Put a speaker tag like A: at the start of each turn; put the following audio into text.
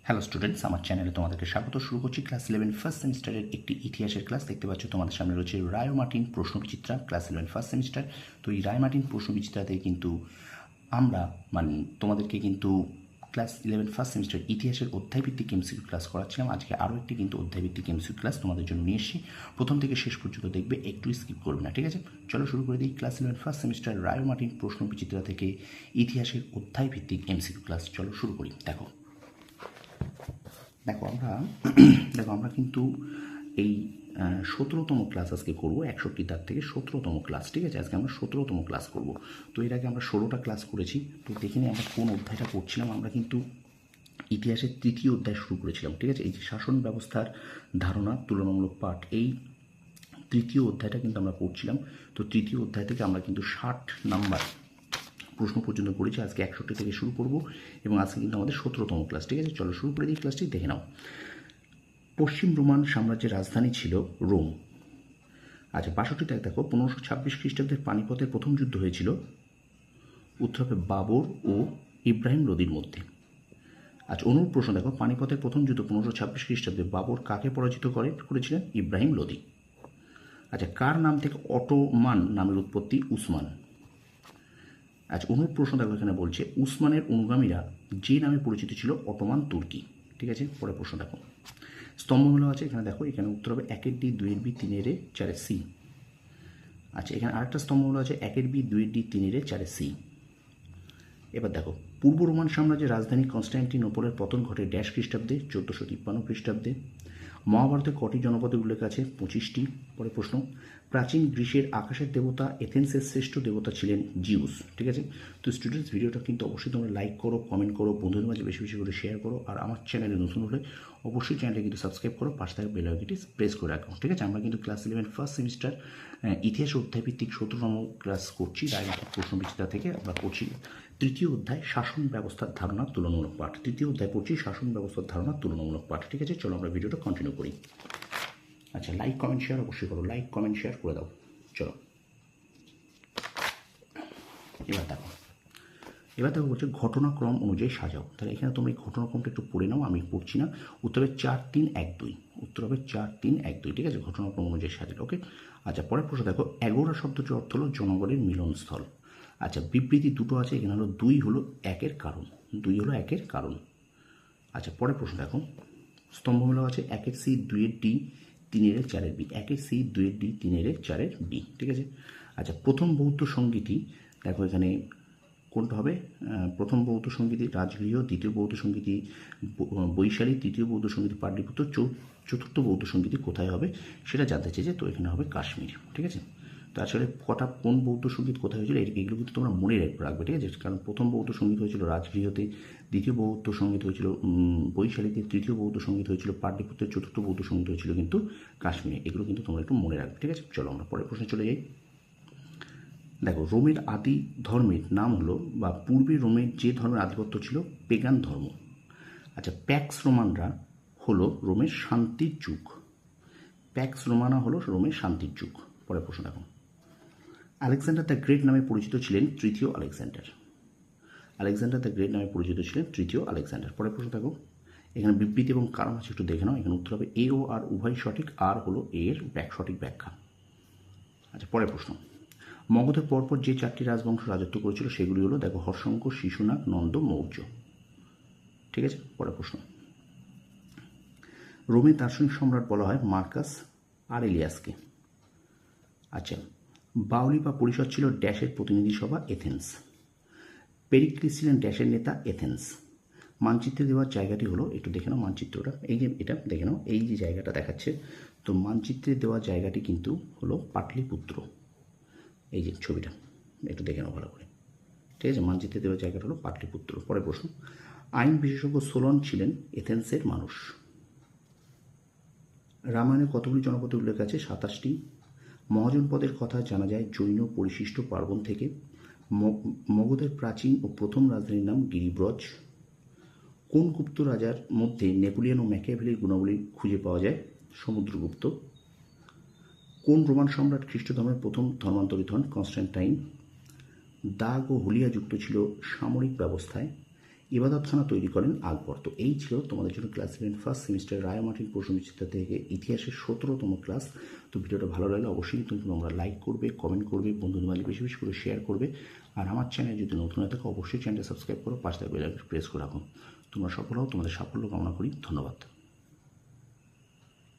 A: Hello students, আমার চ্যানেলে তোমাদেরকে স্বাগত। শুরু করছি ক্লাস 11 ফার্স্ট সেমিস্টারের একটি ইতিহাসের ক্লাস। দেখতে পাচ্ছ তোমাদের সামনে রয়েছে রায় মার্টিন প্রশ্নবিচিত্রা, ক্লাস 11 ফার্স্ট সেমিস্টার। তো এই রায় মার্টিন প্রশ্নবিচিত্রাতে কিন্তু আমরা তোমাদেরকে কিন্তু ক্লাস 11 ফার্স্ট সেমিস্টার ইতিহাসের অধ্যায়ভিত্তিক এমসিকিউ ক্লাস করাচ্ছিলাম। আজকে আরও একটি কিন্তু অধ্যায়ভিত্তিক এমসিকিউ ক্লাস তোমাদের জন্য নিয়ে এসেছি। প্রথম থেকে শেষ পর্যন্ত দেখবে, একটু স্কিপ করবে না, ঠিক আছে? চলো শুরু করে দিই। ক্লাস 11 ফার্স্ট সেমিস্টার রায় মার্টিন প্রশ্নবিচিত্রা থেকে ইতিহাসের অধ্যায়ভিত্তিক এমসিকিউ ক্লাস। চলো শুরু করি। দেখো আমরা কিন্তু এই 17তম ক্লাস আজকে করবো। 61 তার থেকে 17তম ক্লাস, ঠিক আছে? আজকে আমরা 17তম ক্লাস করব। তো এর আগে আমরা 16টা ক্লাস করেছি। তো দেখে নিই আমরা কোন অধ্যায়টা করছিলাম। আমরা কিন্তু ইতিহাসের 3য় অধ্যায় শুরু করেছিলাম, ঠিক আছে? এই যে শাসন ব্যবস্থার ধারণা তুলনামূলক পাঠ, এই 3য় অধ্যায়টা কিন্তু আমরা পড়ছিলাম। তো 3য় অধ্যায় থেকে আমরা কিন্তু 60 নাম্বার প্রশ্ন পর্যন্ত করেছি। আজকে 61 থেকে শুরু করব এবং আজকে কিন্তু আমাদের 17তম ক্লাস, ঠিক আছে? চলো শুরু করে দিই ক্লাসটি, দেখে নাও। পশ্চিম রোমান সাম্রাজ্যের রাজধানী ছিল রোম। আচ্ছা, 62 দেখো 1526 খ্রিস্টাব্দের পানিপথের প্রথম যুদ্ধ হয়েছিল উত্তরে বাবর ও ইব্রাহিম লোদির মধ্যে। আচ্ছা, অনুরূপ প্রশ্ন দেখো, পানিপথের প্রথম যুদ্ধ 1526 খ্রিস্টাব্দে বাবর কাকে পরাজিত করেছিলেন? ইব্রাহিম লোদি। আচ্ছা, কার নাম থেকে অটোমান নামের উৎপত্তি? উসমান। আচ্ছা, অনুরূপ প্রশ্ন দেখো, এখানে বলছে উসমানের অনুগামীরা যে নামে পরিচিত ছিল অটোমান তুর্কি, ঠিক আছে? পরে প্রশ্ন দেখো, স্তম্ভগুলো আছে এখানে দেখো, এখানে উত্তর হবে 1-এর ডি, 2-এর বি, 3-এর এ, 4-এর সি। আচ্ছা, এখানে আরেকটা স্তম্ভগুলো আছে 1-এর বি, 2-এর ডি, 3-এর এ, 4-এর সি। এবার দেখো, পূর্ব রোমান সাম্রাজ্যের রাজধানী কনস্ট্যান্টিনোপলের পতন ঘটে ড্যাশ খ্রিস্টাব্দে? 1453 খ্রিস্টাব্দে। মহাভারতে কটি জনপদের উল্লেখ আছে? 25টি। পরে প্রশ্ন, প্রাচীন গ্রীসের আকাশের দেবতা এথেন্সের শ্রেষ্ঠ দেবতা ছিলেন জিউস, ঠিক আছে? তো স্টুডেন্টস, ভিডিওটা কিন্তু অবশ্যই তোমরা লাইক করো, কমেন্ট করো, বন্ধুদের মাঝে বেশি বেশি করে শেয়ার করো। আর আমার চ্যানেলে নতুন হলে অবশ্যই চ্যানেলটা কিন্তু সাবস্ক্রাইব করো, পাশে থাকা বেল আইকনটি প্রেস করে রাখো, ঠিক আছে? আমরা কিন্তু ক্লাস 11 ফার্স্ট সেমিস্টার ইতিহাস অধ্যায়ভিত্তিক 17তম ক্লাস করছি। রাজনৈতিক প্রশ্নবিচিত্রা থেকে আমরা করছি 3য় অধ্যায় শাসন ব্যবস্থার ধারণা তুলনামূলক পাঠ। 3য় অধ্যায় পড়ছি শাসন ব্যবস্থার ধারণা তুলনামূলক পাঠ, ঠিক আছে? চলো আমরা ভিডিওটা কন্টিনিউ করি। আচ্ছা, লাইক কমেন্ট শেয়ার অবশ্যই করো, লাইক কমেন্ট শেয়ার করে দাও। চলো এবার দেখো বলছে ঘটনাক্রম অনুযায়ী সাজাও। তাহলে এখানে তোমরা এই ঘটনাক্রমটা একটু পড়ে নাও, আমি পড়ছি না। উত্তর হবে 4-3-1-2, উত্তর হবে 4-3-1-2, ঠিক আছে? ঘটনাক্রম অনুযায়ী সাজাও, ওকে? আচ্ছা, পরের প্রশ্ন দেখো, এগোরা শব্দটির অর্থ হলো জনগণের মিলনস্থল। আচ্ছা, বিবৃতি দুটো আছে, এখানে হলো 2 হলো 1-এর কারণ, 2 হলো 1-এর কারণ। আচ্ছা, পরের প্রশ্ন দেখো, স্তম্ভগুলো আছে 1-এর সি, 2-এর ডি, 3-এর এ, 4-এর বি। 1-এর সি, 2-এর ডি, 3-এর এ, 4-এর বি, ঠিক আছে? আচ্ছা, প্রথম বৌদ্ধ সঙ্গীতই দেখো এখানে কোনটা হবে? প্রথম বৌদ্ধ সঙ্গীতি রাজগৃহ, দ্বিতীয় বৌদ্ধ সঙ্গীতি বৈশালী, তৃতীয় বৌদ্ধ সঙ্গীতি পাটলিপুত্র, চতুর্থ বৌদ্ধ সঙ্গীতি কোথায় হবে সেটা জানতে চেয়েছে। তো এখানে হবে কাশ্মীর, ঠিক আছে? তো আসলে কোন বৌদ্ধ সঙ্গীত কোথায় হয়েছিল এগুলো কিন্তু তোমরা মনে রাখবে, ঠিক আছে? কারণ প্রথম বৌদ্ধ সঙ্গীত হয়েছিল রাজগৃহতে, দ্বিতীয় বৌদ্ধ সঙ্গীত হয়েছিল বৈশালীতে, তৃতীয় বৌদ্ধ সঙ্গীত হয়েছিল পাটলিপুত্রে, চতুর্থ বৌদ্ধ সঙ্গীত হয়েছিল কিন্তু কাশ্মীরে। এগুলো কিন্তু তোমরা একটু মনে রাখবে, ঠিক আছে? চলো আমরা পরের প্রশ্নে চলে যাই। দেখো, রোমের আদি ধর্মের নাম হলো, বা পূর্বে রোমের যে ধর্মের আধিপত্য ছিল পেগান ধর্ম। আচ্ছা, প্যাক্স রোমানরা হলো রোমের শান্তির যুগ। প্যাক্স রোমানা হলো রোমের শান্তির যুগ। পরের প্রশ্ন দেখো, আলেকজান্ডার দ্য গ্রেট নামে পরিচিত ছিলেন তৃতীয় আলেকজান্ডার। আলেকজান্ডার দ্য গ্রেট নামে পরিচিত ছিলেন তৃতীয় আলেকজান্ডার। পরের প্রশ্ন দেখো, এখানে বিবৃতি এবং কারণ আছে, একটু দেখে নাও। এখানে উত্তর হবে এ ও আর উভয় সঠিক, আর হলো এর সঠিক ব্যাখ্যা। আচ্ছা, পরের প্রশ্ন, মগধের পরপর যে 4টি রাজবংশ রাজত্ব করেছিল সেগুলি হলো, দেখো, হর্ষঙ্ক, শিশুনাগ, নন্দ, মৌর্য, ঠিক আছে? পরের প্রশ্ন, রোমের দার্শনিক সম্রাট বলা হয় মার্কাস আরেলিয়াসকে। আচ্ছা, বাউলি বা পরিষদ ছিল ড্যাশের প্রতিনিধি সভা? এথেন্স। পেরিক্লিস ছিলেন ড্যাশের নেতা? এথেন্স। মানচিত্রে দেওয়ার জায়গাটি হলো, একটু দেখে নাও মানচিত্রটা, এই যে এটা দেখে নাও, এই যে জায়গাটা দেখাচ্ছে, তো মানচিত্রে দেওয়া জায়গাটি কিন্তু হলো পাটলিপুত্র। এই যে ছবিটা একটু দেখে নাও ভালো করে, ঠিক আছে? মানচিত্রে দেওয়ার জায়গাটা হলো পাটলিপুত্র। পরের প্রশ্ন, আইন বিশেষজ্ঞ সোলন ছিলেন এথেন্সের মানুষ। রামায়ণে কতগুলি জনপদের উল্লেখ আছে? 27টি। মহাজনপদের কথা জানা যায় জৈন পরিশিষ্ট পার্বণ থেকে। মগধের প্রাচীন ও প্রথম রাজধানীর নাম গিরিব্রজ। কোন গুপ্ত রাজার মধ্যে নেপোলিয়ন ও ম্যাকিয়াভেলির গুণাবলী খুঁজে পাওয়া যায়? সমুদ্রগুপ্ত। কোন রোমান সম্রাট খ্রিস্ট ধর্মের প্রথম ধর্মান্তরিত হন? কনস্ট্যান্টাইন। দাগ ও হুলিয়া যুক্ত ছিল সামরিক ব্যবস্থায়। ইবাদত খানা তৈরি করেন আকবর। তো এই ছিল তোমাদের জন্য ক্লাস 11 ফার্স্ট সেমিস্টার রায়মার্টিন প্রশ্নবিচিত্রা থেকে ইতিহাসের 17তম ক্লাস। তো ভিডিওটা ভালো লাগলে অবশ্যই কিন্তু তোমরা লাইক করবে, কমেন্ট করবে, বন্ধুদের মাঝে বেশি বেশি করে শেয়ার করবে। আর আমার চ্যানেল যদি নতুন হয়ে থাকে অবশ্যই চ্যানেলটা সাবস্ক্রাইব করো, পাশে বেল আইকন প্রেস করে রাখো। তোমরা সফল হও, তোমাদের সাফল্য কামনা করি। ধন্যবাদ।